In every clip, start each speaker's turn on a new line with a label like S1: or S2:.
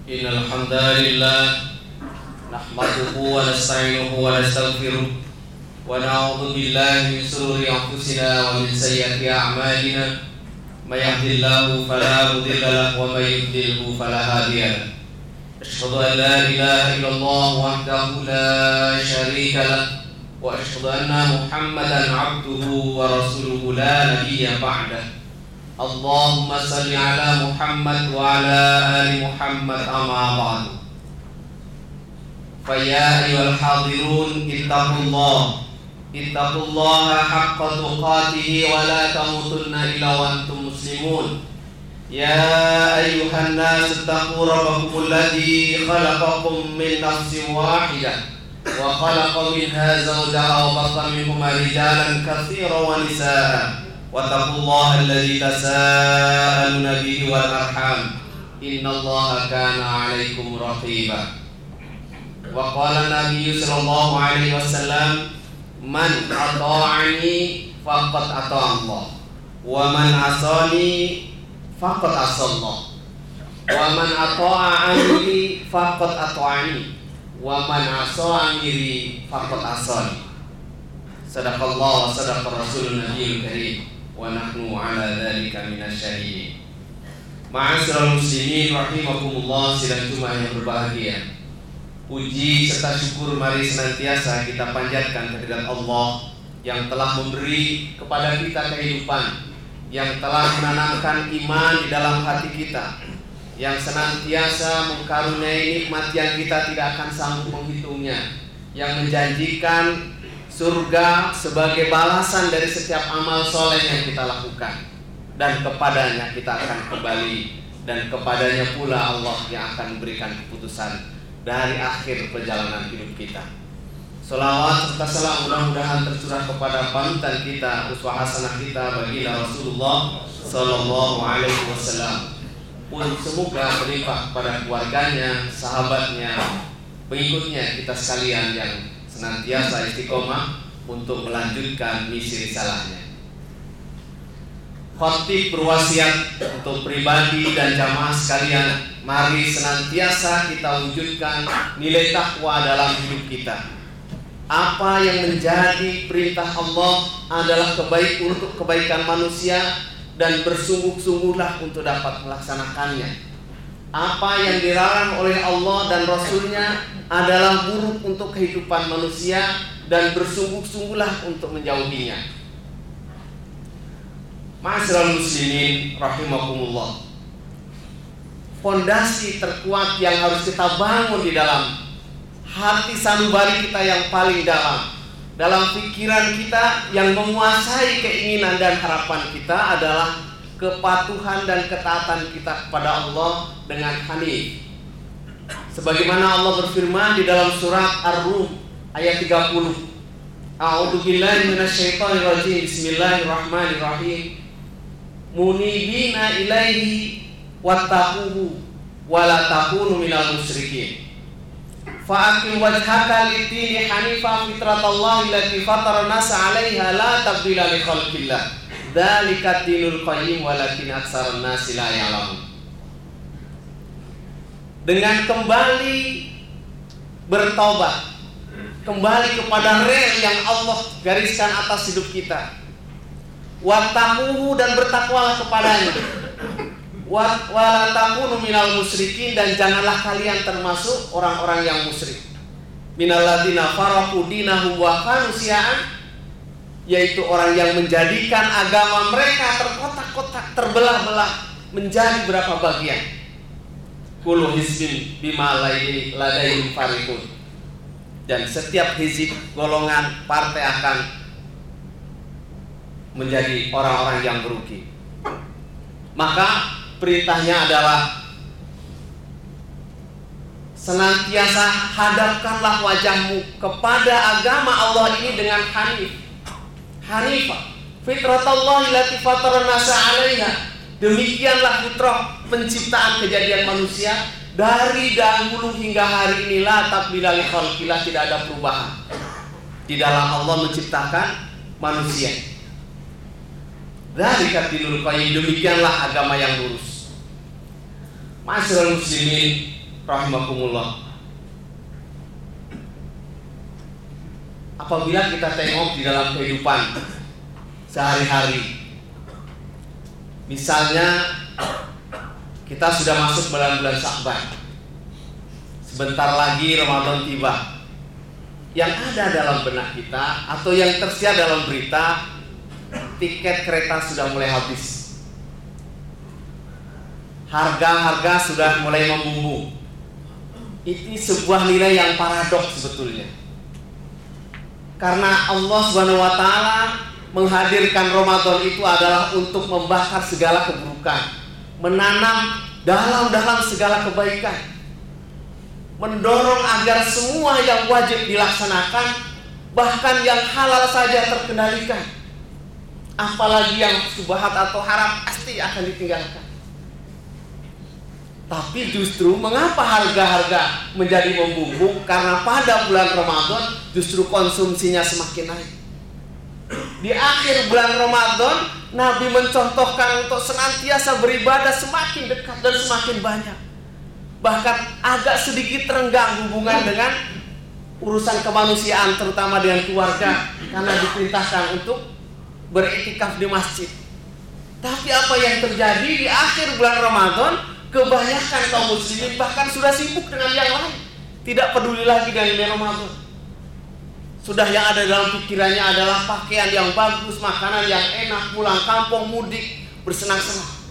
S1: Innal hamdalillah nahmaduhu wa nasta'inuhu wa nastaghfiruh wa na'udzu billahi min shururi anfusina wa min sayyiati a'malina may yahdihillahu fala mudilla lahu wa may yudlilhu fala hadiya lahu. Asyhadu an la ilaha illallah wahdahu la syarika lahu wa asyhadu anna Muhammadan 'abduhu wa rasuluhu la nabiyya ba'dahu. Allahumma salli ala Muhammad wa ala ali Muhammad amma ba'du. Fa ya ayyuhal hadirun ittaqullaha haqqa tuqatih wa la tamutunna illa wa antum muslimun. Ya ayyuhan nas ittaqu rabbakum alladhi khalaqakum min nafsin wahidah wa khalaqa minha zawjaha wa batha minhuma rijalan katsiran wa nisaa'a. Wattaqullaha alladzi tasaaluna bihi wal arham innallaha kana 'alaikum raqiba. Wa qala Nabi sallallahu alaihi wasallam, man ata'ani faqad ata'a Allah wa man asani faqad asallah wa man ata'a amri faqad ata'ani wa man asa amri faqad asani. Sadaqallahu wa sadaqa rasulun nabiyul karim wa nahnu ala dzalika minasyahidin. Ma'asyiral muslimin rahimakumullah, sidang Jumat yang berbahagia. Puji serta syukur mari senantiasa kita panjatkan kehadirat Allah yang telah memberi kepada kita kehidupan, yang telah menanamkan iman di dalam hati kita, yang senantiasa mengkaruniai nikmat yang kita tidak akan sanggup menghitungnya, yang menjanjikan surga sebagai balasan dari setiap amal soleh yang kita lakukan, dan kepadanya kita akan kembali, dan kepadanya pula Allah yang akan memberikan keputusan dari akhir perjalanan hidup kita. Salawat serta salam mudah-mudahan tercurah kepada panutan kita, uswah hasanah kita baginda Rasulullah sallallahu alaihi wasallam, pun semoga berlimpah kepada keluarganya, sahabatnya, pengikutnya kita sekalian yang senantiasa istiqomah untuk melanjutkan misi risalahnya. Khatib berwasiat untuk pribadi dan jamaah sekalian, mari senantiasa kita wujudkan nilai takwa dalam hidup kita. Apa yang menjadi perintah Allah adalah untuk kebaikan manusia, dan bersungguh-sungguhlah untuk dapat melaksanakannya. Apa yang dilarang oleh Allah dan Rasulnya adalah buruk untuk kehidupan manusia, dan bersungguh-sungguhlah untuk menjauhinya. Ma'asyiral muslimin rahimakumullah, fondasi terkuat yang harus kita bangun di dalam hati sanubari kita yang paling dalam pikiran kita yang menguasai keinginan dan harapan kita adalah kepatuhan dan ketaatan kita kepada Allah dengan hanif. Sebagaimana Allah berfirman di dalam surat Ar-Rum ayat 30, A'udzu billahi minasyaitonir rajim, bismillahirrahmanirrahim, munibina ilaihi wattaquhu wa la takunu minal musyrikin. Fa'aqim wajhaka lid-dini hanifan fitratallahi allati fatara an-nasa 'alaiha la tabdila li khalqillah. Dzalika dinul qayyim walakin aktsarun nasi la ya'lamun. Dengan kembali bertaubat, kembali kepada rel yang Allah gariskan atas hidup kita. Wattaquhu, dan bertakwalah kepadanya. Wala takunu minal musyrikin, dan janganlah kalian termasuk orang-orang yang musyrik. Minal ladzina faraqu dinahum wa kanu syi'an, yaitu orang yang menjadikan agama mereka terkotak-kotak, terbelah-belah menjadi berapa bagian. Kullu hizbin bima ladaihim farihun, dan setiap hizib, golongan, partai akan menjadi orang-orang yang merugi. Maka perintahnya adalah senantiasa hadapkanlah wajahmu kepada agama Allah ini dengan hanifah, fitratallahi allati fatara an-nasa 'alaiha. Demikianlah fitrah penciptaan kejadian manusia dari dahulu hingga hari ini, la tabdila li khalqillah, tidak ada perubahan di dalam Allah menciptakan manusia. Dzalika dinul qayyim, demikianlah agama yang lurus. Ma'asyiral muslimin rahimakumullah, apabila kita tengok di dalam kehidupan sehari-hari, misalnya kita sudah masuk bulan Sya'ban, sebentar lagi Ramadan tiba. Yang ada dalam benak kita atau yang tersiar dalam berita, tiket kereta sudah mulai habis, harga-harga sudah mulai membumbung. Ini sebuah nilai yang paradoks sebetulnya, karena Allah Subhanahu wa Ta'ala menghadirkan Ramadan itu adalah untuk membakar segala keburukan, menanam dalam segala kebaikan, mendorong agar semua yang wajib dilaksanakan, bahkan yang halal saja terkendalikan, apalagi yang subhat atau haram pasti akan ditinggalkan. Tapi justru mengapa harga-harga menjadi membumbung? Karena pada bulan Ramadan justru konsumsinya semakin naik. Di akhir bulan Ramadan, Nabi mencontohkan untuk senantiasa beribadah semakin dekat dan semakin banyak. Bahkan agak sedikit renggang hubungan dengan urusan kemanusiaan, terutama dengan keluarga, karena diperintahkan untuk beriktikaf di masjid. Tapi apa yang terjadi di akhir bulan Ramadan, kebanyakan kaum muslimin bahkan sudah sibuk dengan yang lain, tidak peduli lagi dengan nilai Ramadan. Sudah yang ada dalam pikirannya adalah pakaian yang bagus, makanan yang enak, pulang kampung, mudik, bersenang-senang.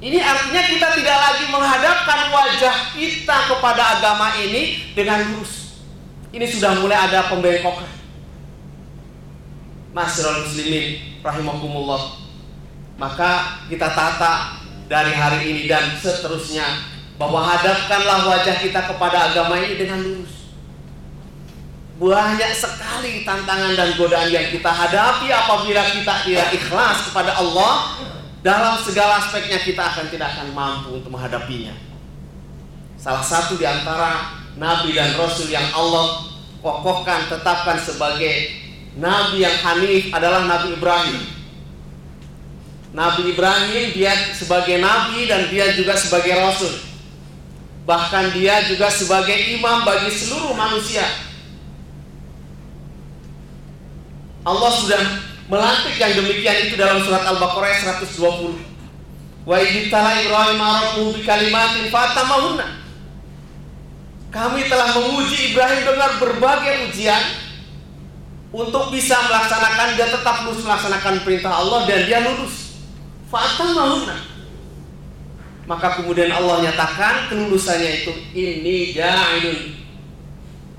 S1: Ini artinya kita tidak lagi menghadapkan wajah kita kepada agama ini dengan lurus. Ini sudah mulai ada pembengkokan. Ma'asyiral muslimin rahimakumullah. Maka kita tata dari hari ini dan seterusnya, bahwa hadapkanlah wajah kita kepada agama ini dengan lurus. Banyak sekali tantangan dan godaan yang kita hadapi apabila kita tidak ikhlas kepada Allah. Dalam segala aspeknya kita tidak akan mampu untuk menghadapinya. Salah satu di antara Nabi dan Rasul yang Allah kokohkan, tetapkan sebagai Nabi yang hanif adalah Nabi Ibrahim. Nabi Ibrahim, dia sebagai Nabi dan dia juga sebagai Rasul. Bahkan dia juga sebagai imam bagi seluruh manusia. Allah sudah melantik yang demikian itu dalam surat Al-Baqarah 120. Wa idhtala Ibrahim rabbuhu bikalimatin fatamahunna. Kami telah menguji Ibrahim dengan berbagai ujian untuk bisa melaksanakan, dia tetap lurus melaksanakan perintah Allah dan dia lurus. Fatamahunna. Maka kemudian Allah nyatakan kelulusannya itu, inni ja'ilun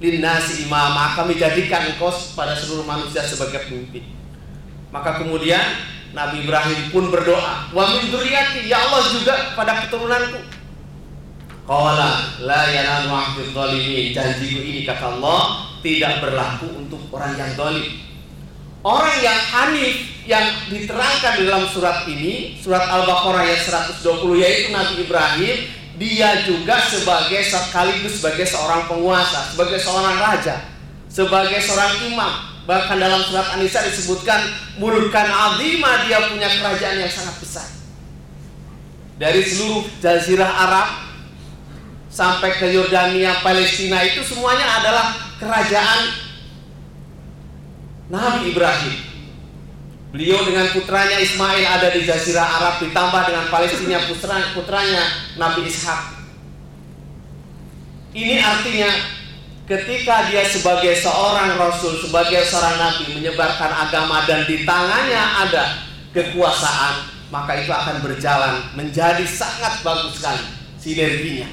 S1: linnasi imama, kami jadikan engkau pada seluruh manusia sebagai pemimpin. Maka kemudian Nabi Ibrahim pun berdoa, wa min dzurriyyati, ya Allah juga pada keturunanku. Qala la yanalu ahdiz zalimin, janjiku ini kata Allah tidak berlaku untuk orang yang zalim. Orang yang hanif yang diterangkan di dalam surat ini, surat Al-Baqarah ayat 120, yaitu Nabi Ibrahim, dia juga sekaligus sebagai seorang penguasa, sebagai seorang raja, sebagai seorang imam. Bahkan dalam surat An-Nisa disebutkan mulkan azimah, dia punya kerajaan yang sangat besar. Dari seluruh jazirah Arab sampai ke Yordania, Palestina, itu semuanya adalah kerajaan Nabi Ibrahim. Beliau dengan putranya Ismail ada di jazirah Arab, ditambah dengan Palestina putranya Nabi Ishak. Ini artinya ketika dia sebagai seorang Rasul, sebagai seorang Nabi menyebarkan agama dan di tangannya ada kekuasaan, maka itu akan berjalan menjadi sangat bagus sekali sinerginya.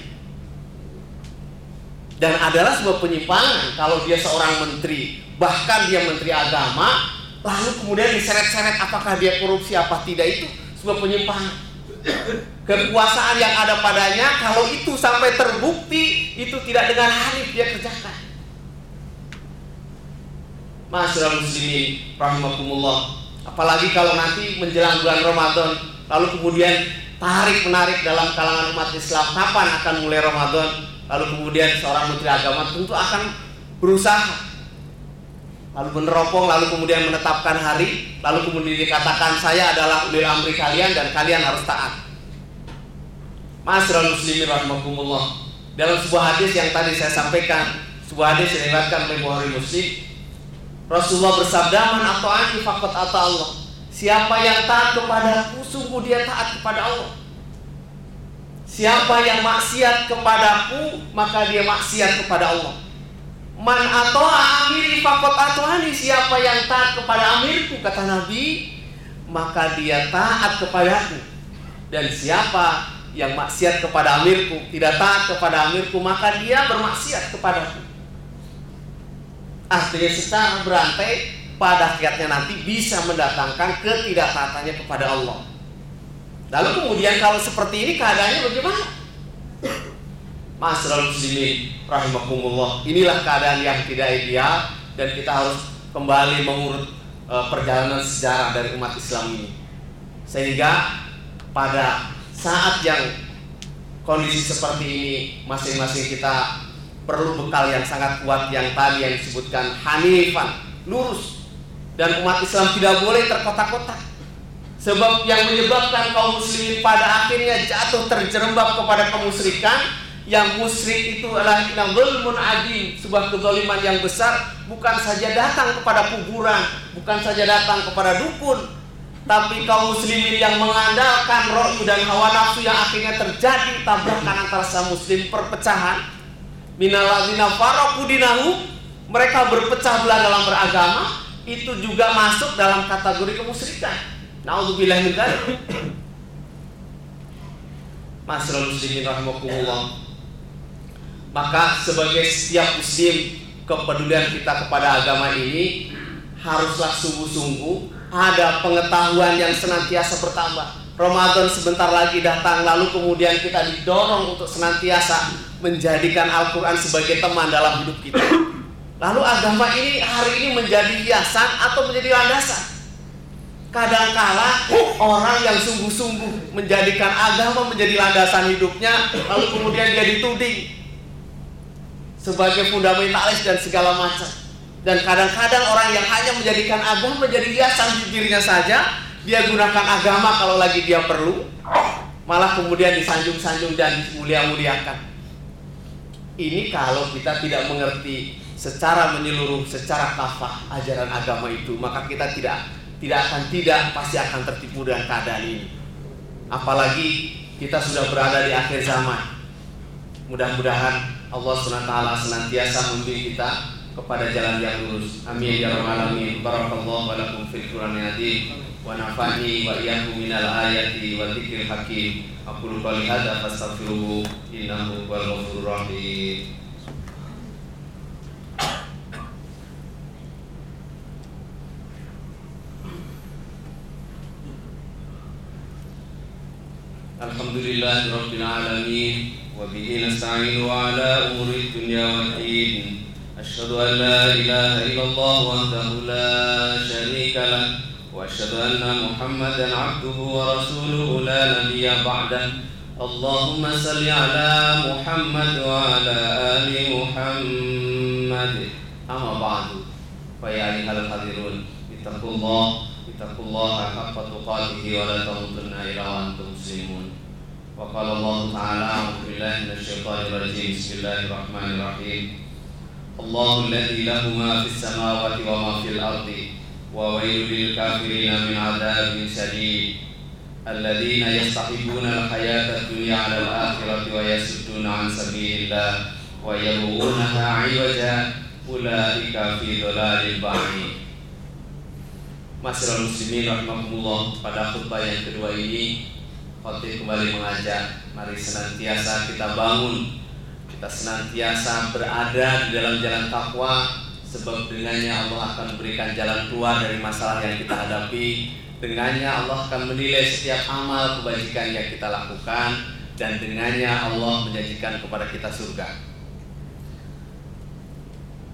S1: Dan adalah sebuah penyimpangan kalau dia seorang menteri, bahkan dia menteri agama, lalu kemudian diseret-seret apakah dia korupsi apa tidak, itu sebuah penyimpangan. Kekuasaan yang ada padanya, kalau itu sampai terbukti, itu tidak dengan hanif dia kerjakan. Ma'asyiral muslimin rahimakumullah. Apalagi kalau nanti menjelang bulan Ramadan, lalu kemudian tarik-menarik dalam kalangan umat Islam, kapan akan mulai Ramadan, lalu kemudian seorang menteri agama tentu akan berusaha, lalu meneropong, lalu kemudian menetapkan hari, lalu kemudian dikatakan saya adalah ulil amri kalian dan kalian harus taat. Ma'asyiral muslimin rahimakumullah. Dalam sebuah hadis yang tadi saya sampaikan, sebuah hadis yang diriwayatkan oleh Bukhari Muslim, Rasulullah bersabda, "Man ata'ani faqad ata Allah." Siapa yang taat kepadaku, sungguh dia taat kepada Allah. Siapa yang maksiat kepadaku, maka dia maksiat kepada Allah. Man ata'a amiri faqad ata'ani. Siapa yang taat kepada amirku, kata Nabi, maka dia taat kepadaku. Dan siapa yang maksiat kepada amirku, tidak taat kepada amirku, maka dia bermaksiat kepadaku. Artinya secara berantai pada akhirnya nanti bisa mendatangkan ketidaktaatannya kepada Allah. Lalu kemudian kalau seperti ini keadaannya bagaimana? Ma'asyiral muslimin rahimakumullah. Inilah keadaan yang tidak ideal, dan kita harus kembali mengurut perjalanan sejarah dari umat Islam ini. Sehingga pada saat yang kondisi seperti ini, masing-masing kita perlu bekal yang sangat kuat yang tadi yang disebutkan hanifan, lurus. Dan umat Islam tidak boleh terkotak-kotak. Sebab yang menyebabkan kaum muslimin pada akhirnya jatuh terjerembab kepada kemusyrikan, yang musyrik itu adalah zulmun adzim, sebuah kezaliman yang besar. Bukan saja datang kepada kuburan, bukan saja datang kepada dukun, tapi kaum muslimin yang mengandalkan ro'yu dan hawa nafsu, yang akhirnya terjadi tabrakan antara sama muslim, perpecahan. Minalladzina farraqu dinahum, mereka berpecah belah dalam beragama, itu juga masuk dalam kategori kemusyrikan. Nauzubillah min dzalik. Ma'asyiral muslimin rahimakumullah. Maka sebagai setiap muslim, kepedulian kita kepada agama ini haruslah sungguh-sungguh, ada pengetahuan yang senantiasa bertambah. Ramadan sebentar lagi datang, lalu kemudian kita didorong untuk senantiasa menjadikan Al-Quran sebagai teman dalam hidup kita. Lalu agama ini hari ini menjadi hiasan atau menjadi landasan. Kadangkala orang yang sungguh-sungguh menjadikan agama menjadi landasan hidupnya, lalu kemudian dia dituding sebagai fundamentalis dan segala macam. Dan kadang-kadang orang yang hanya menjadikan agama menjadi hiasan di dirinya saja, dia gunakan agama kalau lagi dia perlu, malah kemudian disanjung-sanjung dan dimulia-muliakan. Ini kalau kita tidak mengerti secara menyeluruh, secara kafah ajaran agama itu, maka kita pasti akan tertipu dengan keadaan ini. Apalagi kita sudah berada di akhir zaman. Mudah-mudahan Allah SWT senantiasa membimbing kita kepada jalan yang lurus. Amin ya rabbal alamin. Barakallahu wa lakum fil Qur'anil azim wa nafa'ni wa iyyakum minal ayati wa dzikril hakim. Aqulu qouli hadza fastaghfiruhu innahu huwal ghafurur rahim. Alhamdulillahirabbil alamin wa bihi nasta'inu ala umuri dunya waddin. Asyhadu an la ilaha illallah wahdahu la syarika lah wa asyhadu anna Muhammadan 'abduhu wa rasuluhu la nabiyya ba'dah. Allahumma shalli ala Muhammad wa ala ali Muhammad. Amma ba'du. Fa ya ayyuhal hadirun, ittaqullaha haqqa tuqatih wa la tamutunna illa wa antum muslimun. Wa qala Allah ta'ala, a'udzu billahi minasy syaithanir rajim. Bismillahirrahmanirrahim. Allahu alladzi lahu ma fis samawati wa ma fil ardi wa wailul lil kafirina min 'adzabin syadid. Alladzina yastahibuna al-hayata ad-dunya 'ala al-akhirati wa yasudduna 'an sabilillah wa yabghunaha 'iwaja ulaika fi dhalalil ba'id. Ma'asyiral muslimin rahimakumullah, pada khutbah yang kedua ini khatib kembali mengajak, mari senantiasa kita bangun, kita senantiasa berada di dalam jalan takwa, sebab dengannya Allah akan memberikan jalan keluar dari masalah yang kita hadapi. Dengannya Allah akan menilai setiap amal kebajikan yang kita lakukan, dan dengannya Allah menjanjikan kepada kita surga.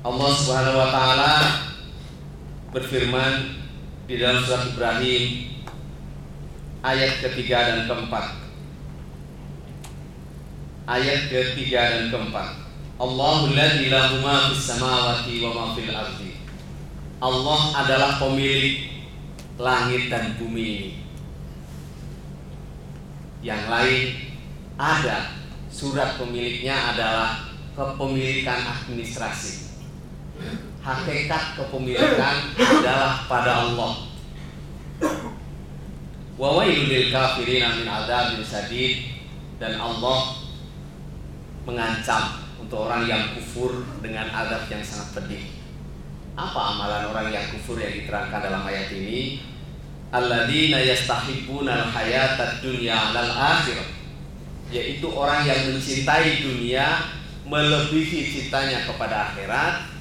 S1: Allah Subhanahu wa taala berfirman di dalam surat Ibrahim ayat ketiga dan keempat. Ayat ketiga dan keempat. Allahul ladzi lahu ma fis samawati wa ma fil ardi. Allah adalah pemilik langit dan bumi ini. Yang lain ada, surat pemiliknya adalah kepemilikan administrasi. Hakikat kepemilikan adalah pada Allah. Wa wailul lil kafirin min adzabin sadid, dan Allah mengancam untuk orang yang kufur dengan azab yang sangat pedih. Apa amalan orang yang kufur yang diterangkan dalam ayat ini? Alladzina yastahibbuna al-hayatad dunya 'alal akhirah, yaitu orang yang mencintai dunia melebihi cintanya kepada akhirat.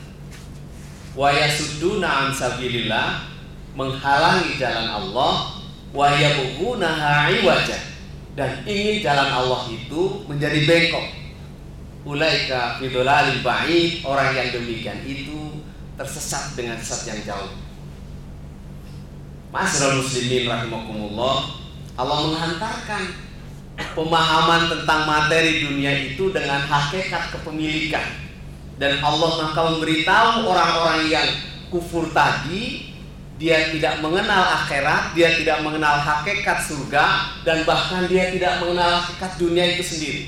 S1: Wa yasudduna an sabilillah, menghalangi jalan Allah. Wa yabghunaha 'iwaja, dan ingin jalan Allah itu menjadi bengkok. Ulaika fi dhalalil ba'id, orang yang demikian itu tersesat dengan sesat yang jauh. Ma'asyiral muslimin rahimakumullah, Allah menghantarkan pemahaman tentang materi dunia itu dengan hakikat kepemilikan, dan Allah maka memberitahu orang-orang yang kufur tadi, dia tidak mengenal akhirat, dia tidak mengenal hakikat surga, dan bahkan dia tidak mengenal hakikat dunia itu sendiri,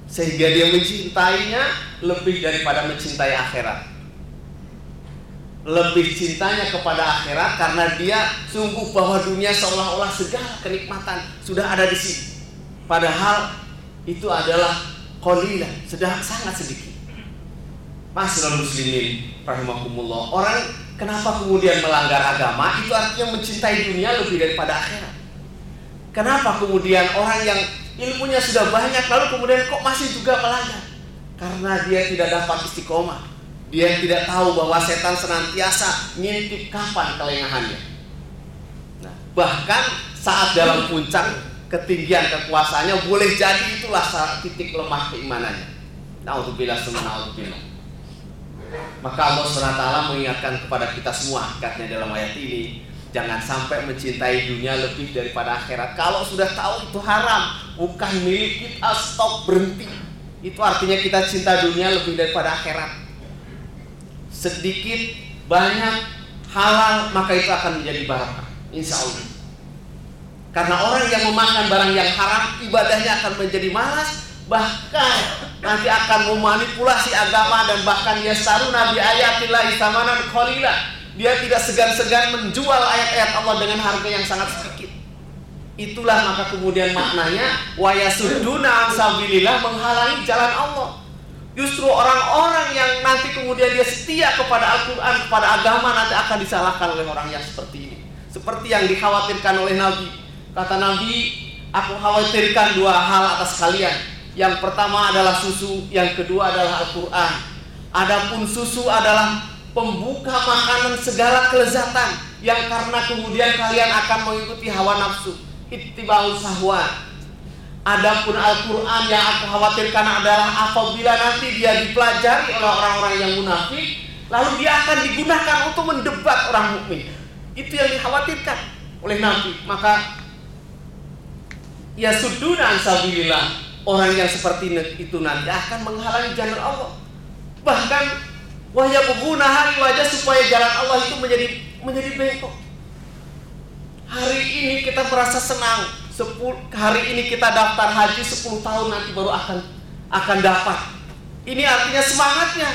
S1: sehingga dia mencintainya lebih daripada mencintai akhirat. Lebih cintanya kepada akhirat karena dia sungguh bahwa dunia seolah-olah segala kenikmatan sudah ada di sini, padahal itu adalah qalilan, sudah sangat sedikit. Ma'asyiral muslimin rahimakumullah, orang kenapa kemudian melanggar agama itu artinya mencintai dunia lebih daripada akhirat. Kenapa kemudian orang yang ilmunya sudah banyak lalu kemudian kok masih juga melanggar? Karena dia tidak dapat istiqomah. Dia tidak tahu bahwa setan senantiasa ngintip kapan kelengahannya. Nah, bahkan saat dalam puncak ketinggian kekuasaannya boleh jadi itulah saat titik lemah keimanannya. Na'udzubillah summa na'udzubillah. Maka Allah SWT mengingatkan kepada kita semua hakikatnya dalam ayat ini, jangan sampai mencintai dunia lebih daripada akhirat. Kalau sudah tahu itu haram, bukan milik kita, stop, berhenti. Itu artinya kita cinta dunia lebih daripada akhirat. Sedikit, banyak, halal, maka itu akan menjadi barakah, insya Allah. Karena orang yang memakan barang yang haram, ibadahnya akan menjadi malas, bahkan nanti akan memanipulasi agama, dan bahkan yastaruna bi ayatillahi tsamanan qalila. Dia tidak segan-segan menjual ayat-ayat Allah dengan harga yang sangat sedikit. Itulah maka kemudian maknanya wa yasudduna an sabilillah, menghalangi jalan Allah. Justru orang-orang yang nanti kemudian dia setia kepada Al-Quran, kepada agama, nanti akan disalahkan oleh orang yang seperti ini. Seperti yang dikhawatirkan oleh Nabi. Kata Nabi, aku khawatirkan dua hal atas kalian. Yang pertama adalah susu, yang kedua adalah Al-Quran. Adapun susu adalah pembuka makanan segala kelezatan, yang karena kemudian kalian akan mengikuti hawa nafsu, ittiba'us syahwat. Adapun Al-Quran yang aku khawatirkan adalah apabila nanti dia dipelajari oleh orang-orang yang munafik, lalu dia akan digunakan untuk mendebat orang mukmin. Itu yang dikhawatirkan oleh Nabi. Maka yasudduna an sabilillah, orang yang seperti itu nanti akan menghalangi jalan Allah. Bahkan wa yabghunaha 'iwaja, supaya jalan Allah itu menjadi bengkok. Hari ini kita merasa senang, hari ini kita daftar haji, 10 tahun nanti baru akan dapat. Ini artinya semangatnya.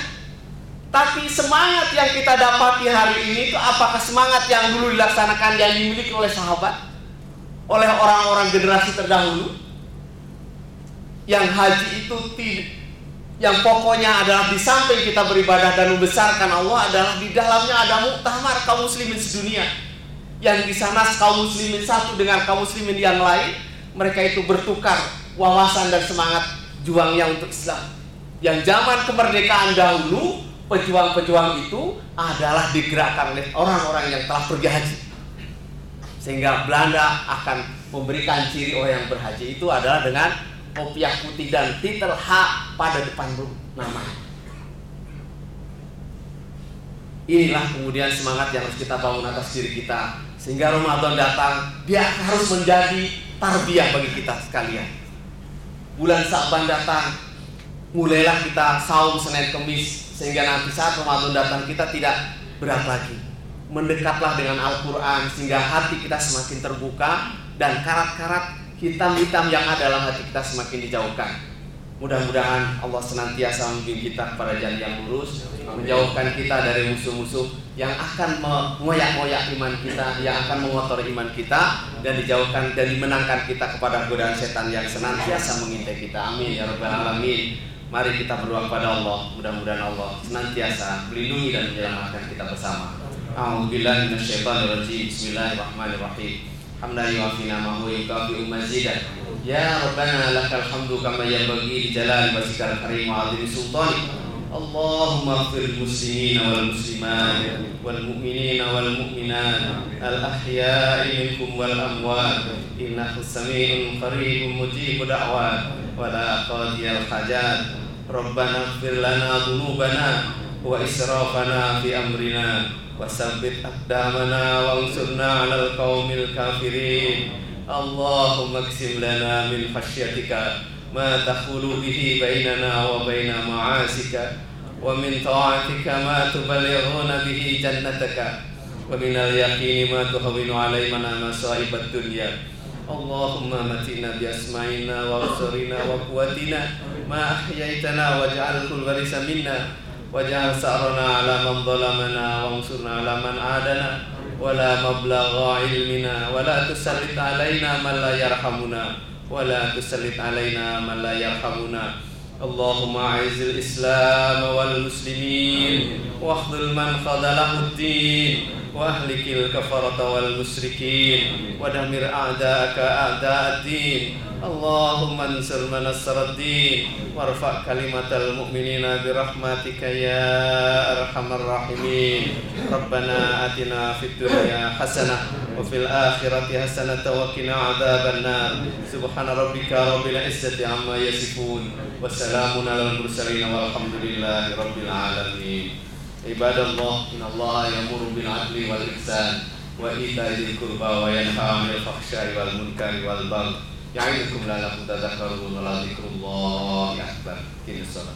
S1: Tapi semangat yang kita dapati hari ini itu apakah semangat yang dulu dilaksanakan, yang dimiliki oleh sahabat, oleh orang-orang generasi terdahulu? Yang haji itu yang pokoknya adalah di samping kita beribadah dan membesarkan Allah, adalah di dalamnya ada muktamar kaum muslimin sedunia, yang di sana kaum muslimin satu dengan kaum muslimin yang lain, mereka itu bertukar wawasan dan semangat juangnya untuk Islam. Yang zaman kemerdekaan dahulu, pejuang-pejuang itu adalah digerakkan oleh orang-orang yang telah pergi haji, sehingga Belanda akan memberikan ciri orang yang berhaji itu adalah dengan kopiah putih dan titel H pada depan nama. Inilah kemudian semangat yang harus kita bangun atas diri kita, sehingga Ramadan datang, dia harus menjadi tarbiyah bagi kita sekalian. Bulan Sa'ban datang, mulailah kita saum Senin Kemis, sehingga nanti saat Ramadan datang kita tidak berat lagi. Mendekatlah dengan Al-Quran, sehingga hati kita semakin terbuka, dan karat-karat hitam-hitam yang ada dalam hati kita semakin dijauhkan. Mudah-mudahan Allah senantiasa membimbing kita kepada jalan yang lurus, menjauhkan kita dari musuh-musuh yang akan mengoyak-ngoyak iman kita, yang akan mengotori iman kita, dan dijauhkan dan dimenangkan kita kepada godaan setan yang senantiasa mengintai kita. Amin ya rabbal alamin. Mari kita berdoa kepada Allah, mudah-mudahan Allah senantiasa melindungi dan menyelamatkan kita bersama. A'udzubillahi minasyaitonirrajim. Bismillahirrahmanirrahim. Hamdan yu'afina ma huwa yukafi'u mazidan. Ya Rabbana lakal hamdu kama yanbaghi li jalali wajhikal karim wa 'azimi sultanik. Allahumma ighfir muslimina wal muslimat wal mu'minina wal mu'minat al ahya'i minkum wal amwat innahu samii'un qaribun mujibud da'wat wa la qadiyal hajat. Rabbana ighfir lana dhunubana wa israfana fi amrina wa tsabbit aqdamana wa ansurna 'alal qaumil kafirin. Allahumma qsim lana min khasyatika ma tahulu bihi bainana wa baina ma'asika wa min ta'atika ma tuballighuna bihi jannataka wa min al-yaqini ma tuhawwinu alaina masaibat dunya. Allahumma matina bi asma'ina wa absarina wa quwwatina ma ahyaitana waj'alhu al-warisa minna waj'al sa'rana 'ala man zalamana wa ansurna 'ala man 'adana wala mablagha ilmina wala tusallit alaina man la yarhamuna wala tusallit alaina man la yarhamuna. Allahumma a'izzil islam wal muslimin wa akhdhil man khadalahu ad-din wa ahlikil kafarata wal musyrikin wa damir a'da'aka a'da'ad-din. Allahumma ansur man nassara ad-din warfa' kalimatal mu'minina birahmatika ya arhamar rahimin. Rabbana atina fid dunya hasanah wa fil akhirati hasanah wa qina adzaban nar. Subhana rabbika rabbil izzati amma yasifun wa salamun alal mursalin walhamdulillahi rabbil alamin. Ibadallah, innallaha ya'muru bil 'adli wal ihsan wa ita'i dzil qurba wa yanha 'anil fahsya'i wal munkari wal baghi. Ya'idukum la'allakum tadhakkarun wa la dzikrullahi akbar. Qimish shalah.